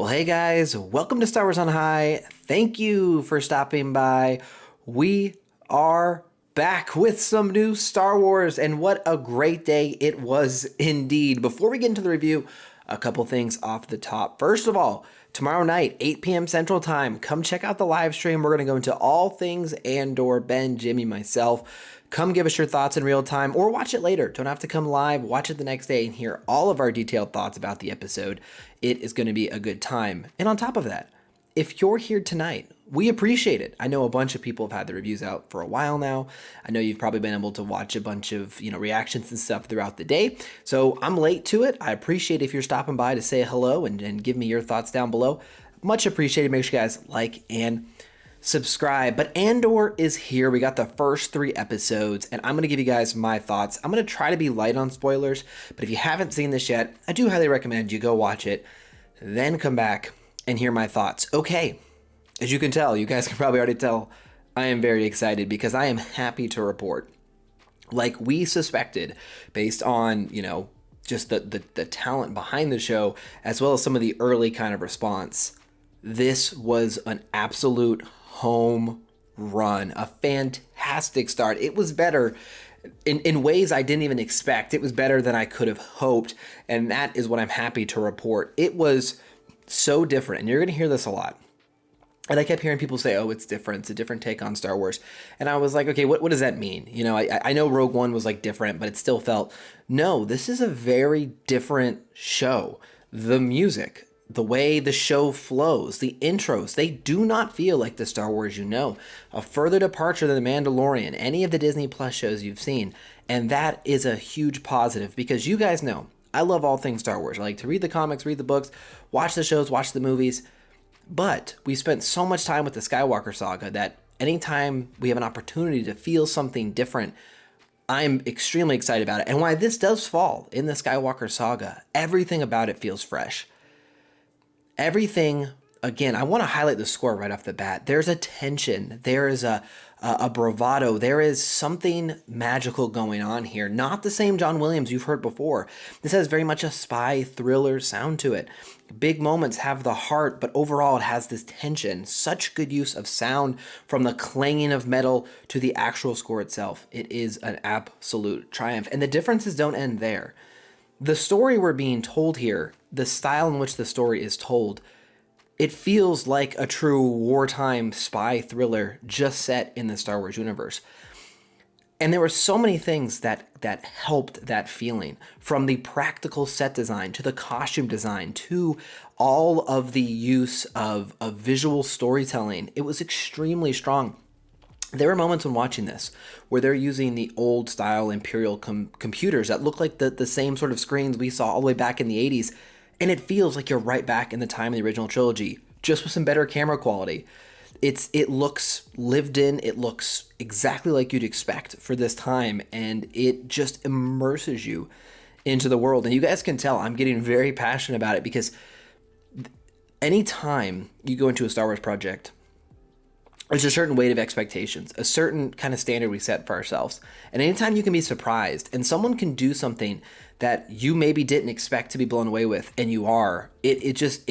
Well, hey guys, welcome to Star Wars on High. Thank you for stopping by. We are back with some new Star Wars, and what a great day it was indeed. Before we get into the review, a couple things off the top. First of all, tomorrow night, 8 p.m. Central Time, come check out the live stream. We're going to go into all things Andor, Ben, Jimmy, myself. Come give us your thoughts in real time or watch it later. Don't have to come live. Watch it the next day and hear all of our detailed thoughts about the episode. It is going to be a good time. And on top of that, if you're here tonight, we appreciate it. I know a bunch of people have had the reviews out for a while now. I know you've probably been able to watch a bunch of, reactions and stuff throughout the day. So I'm late to it. I appreciate if you're stopping by to say hello and give me your thoughts down below. Much appreciated. Make sure you guys like and subscribe. But Andor is here. We got the first 3 episodes, and I'm going to give you guys my thoughts. I'm going to try to be light on spoilers, but if you haven't seen this yet, I do highly recommend you go watch it, then come back and hear my thoughts. Okay, as you can tell, you guys can probably already tell, I am very excited because I am happy to report, like we suspected, based on, just the talent behind the show, as well as some of the early kind of response. This was an absolute home run, a fantastic start. It was better in ways I didn't even expect. It was better than I could have hoped, and that is what I'm happy to report. It was so different, and you're going to hear this a lot. And I kept hearing people say, oh, it's different. It's a different take on Star Wars. And I was like, okay, what does that mean? I know Rogue One was like different, but it still felt, no, this is a very different show. The music, the way the show flows, the intros, they do not feel like the Star Wars you know. A further departure than The Mandalorian, any of the Disney Plus shows you've seen. And that is a huge positive because you guys know, I love all things Star Wars. I like to read the comics, read the books, watch the shows, watch the movies. But we spent so much time with the Skywalker saga that anytime we have an opportunity to feel something different, I'm extremely excited about it. And why this does fall in the Skywalker saga, everything about it feels fresh. Everything, again, I want to highlight the score right off the bat. There's a tension. There is a bravado. There is something magical going on here. Not the same John Williams you've heard before. This has very much a spy thriller sound to it. Big moments have the heart, but overall it has this tension. Such good use of sound, from the clanging of metal to the actual score itself. It is an absolute triumph. And the differences don't end there. The story we're being told here, the style in which the story is told, it feels like a true wartime spy thriller just set in the Star Wars universe. And there were so many things that helped that feeling, from the practical set design to the costume design to all of the use of visual storytelling. It was extremely strong. There were moments when watching this where they're using the old style Imperial computers that look like the same sort of screens we saw all the way back in the 80s. And it feels like you're right back in the time of the original trilogy, just with some better camera quality. It looks lived in. It looks exactly like you'd expect for this time. And it just immerses you into the world. And you guys can tell I'm getting very passionate about it because anytime you go into a Star Wars project, there's a certain weight of expectations, a certain kind of standard we set for ourselves. And anytime you can be surprised and someone can do something that you maybe didn't expect to be blown away with, and you are, it just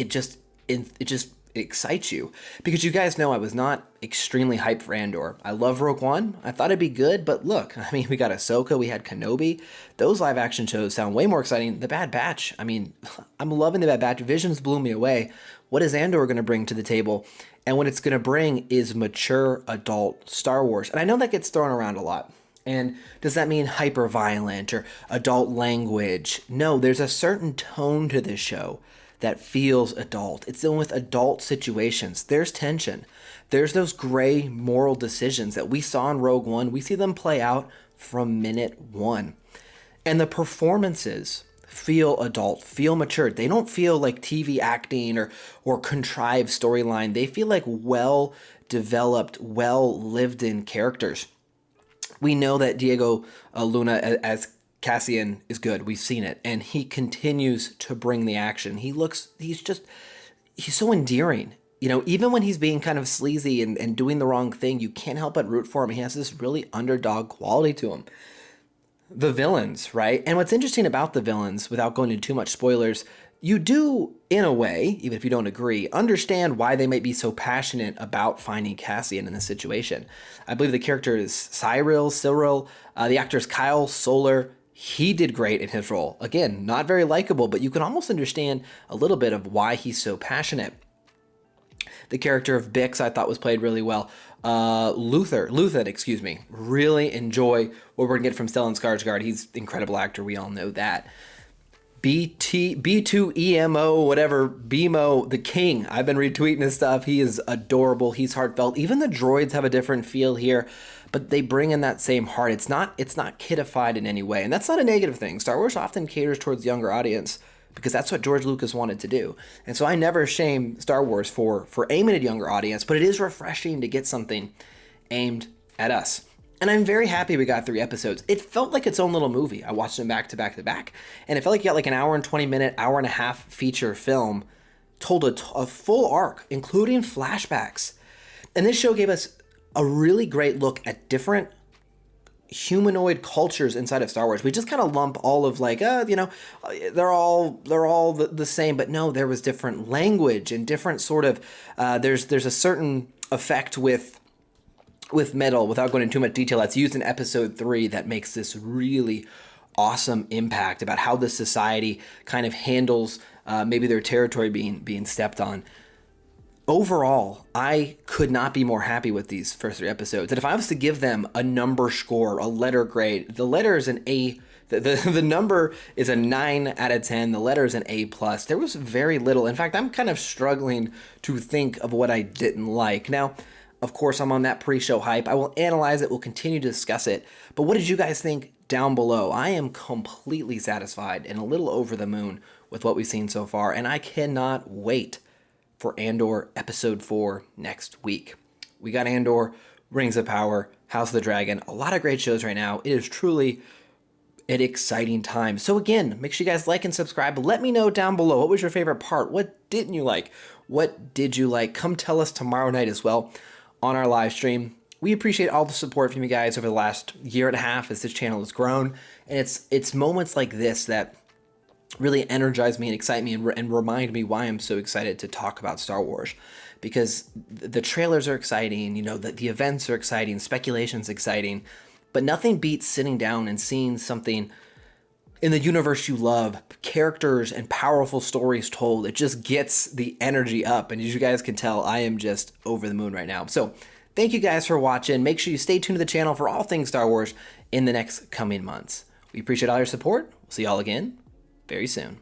excites you. Because you guys know I was not extremely hyped for Andor. I love Rogue One. I thought it'd be good, but look, we got Ahsoka, we had Kenobi. Those live action shows sound way more exciting. The Bad Batch, I'm loving The Bad Batch. Visions blew me away. What is Andor going to bring to the table? And what it's going to bring is mature adult Star Wars. And I know that gets thrown around a lot. And does that mean hyper violent or adult language? No, there's a certain tone to this show that feels adult. It's dealing with adult situations. There's tension. There's those gray moral decisions that we saw in Rogue One. We see them play out from minute 1. And the performances feel adult, feel mature. They don't feel like TV acting or contrived storyline. They feel like well-developed, well-lived-in characters. We know that Diego Luna as Cassian is good. We've seen it. And he continues to bring the action. He's so endearing. Even when he's being kind of sleazy and doing the wrong thing, you can't help but root for him. He has this really underdog quality to him. The villains, right? And what's interesting about the villains, without going into too much spoilers, you do, in a way, even if you don't agree, understand why they might be so passionate about finding Cassian in this situation. I believe the character is Cyril. The actor is Kyle Soller. He did great in his role. Again, not very likable, but you can almost understand a little bit of why he's so passionate. The character of Bix I thought was played really well. Luthen, really enjoy what we're going to get from Stellan Skarsgård. He's an incredible actor. We all know that. B2EMO, whatever, BMO, the king. I've been retweeting his stuff. He is adorable. He's heartfelt. Even the droids have a different feel here, but they bring in that same heart. It's not kidified in any way, and that's not a negative thing. Star Wars often caters towards the younger audience because that's what George Lucas wanted to do. And so I never shame Star Wars for aiming at a younger audience, but it is refreshing to get something aimed at us. And I'm very happy we got 3 episodes. It felt like its own little movie. I watched them back to back to back. And it felt like you got like an hour and 20 minute, hour and a half feature film, told a full arc, including flashbacks. And this show gave us a really great look at different humanoid cultures inside of Star Wars. We just kind of lump all of like, they're all the same, but no, there was different language and different sort of, there's a certain effect with metal, without going into too much detail, that's used in episode 3 that makes this really awesome impact about how the society kind of handles maybe their territory being stepped on. Overall, I could not be more happy with these first 3 episodes. And if I was to give them a number score, a letter grade, the letter is an A. The number is a 9 out of 10. The letter is an A+. There was very little. In fact, I'm kind of struggling to think of what I didn't like. Now, of course, I'm on that pre-show hype. I will analyze it. We'll continue to discuss it. But what did you guys think down below? I am completely satisfied and a little over the moon with what we've seen so far. And I cannot wait for Andor Episode 4 next week. We got Andor, Rings of Power, House of the Dragon. A lot of great shows right now. It is truly an exciting time. So again, make sure you guys like and subscribe. Let me know down below. What was your favorite part? What didn't you like? What did you like? Come tell us tomorrow night as well on our live stream. We appreciate all the support from you guys over the last year and a half as this channel has grown. And it's moments like this that really energize me and excite me and remind me why I'm so excited to talk about Star Wars. Because the trailers are exciting, the events are exciting, speculation's exciting, but nothing beats sitting down and seeing something in the universe you love, characters and powerful stories told. It just gets the energy up. And as you guys can tell, I am just over the moon right now. So thank you guys for watching. Make sure you stay tuned to the channel for all things Star Wars in the next coming months. We appreciate all your support. We'll see y'all again very soon.